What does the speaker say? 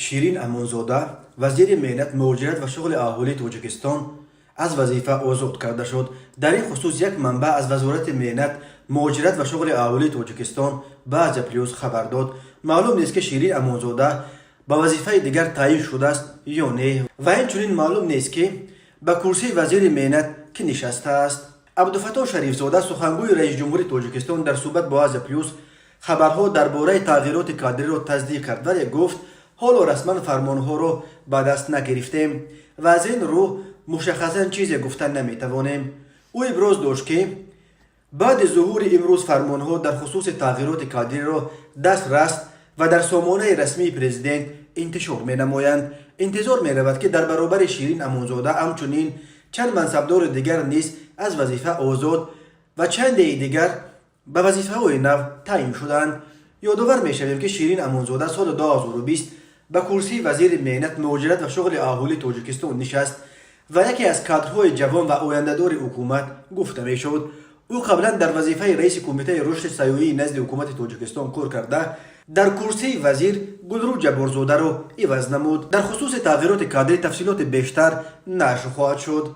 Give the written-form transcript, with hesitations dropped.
شیرین امونزاده وزیر مهنت مهاجرت و شغل اهالی تاجیکستان از وظیفه آزاد کرده شد. در این خصوص یک منبع از وزارت مهنت مهاجرت و شغل اهالی تاجیکستان به از پلیوس خبر داد. معلوم نیست که شیرین امونزاده به وظیفه دیگر تعیین شده است یا نه و همچنین معلوم نیست که به کرسی وزیر مهنت که نشسته است. عبدالفتاح شریفزاده سخنگوی رئیس جمهور تاجیکستان در صحبت با از پلیوس خبرها درباره تغییرات کادری را تصدیق کرد ولی گفت حالا رسما فرمانها را به دست نگرفتیم و از این رو مشخصا چیزی گفتن نمیتوانیم. او ابراز داشت که بعد ظهور امروز فرمانها در خصوص تغییرات کادری را دست رست و در سامانه رسمی پرزیدنت انتشار می نمایند. انتظار می رود که در برابر شیرین امونزاده همچنین چند منصبدار دیگر نیز از وظیفه آزاد و چند دیگر به وظیفه های نو تعیین شدند. یادآور می شویم که شیرین امونزاده سال 2020 به کرسی وزیر مهنت مهاجرت و شغل اهالی تاجیکستان نشست و یکی از کادرهای جوان و آینده‌دار حکومت گفته می شد. او قبلا در وظیفه رئیس کمیته رشد سیاسی نزد حکومت تاجیکستان کار کرده در کرسی وزیر گلرو جبارزاده را عوض نمود. در خصوص تغییرات کادری تفصیلات بیشتر نشر خواهد شد.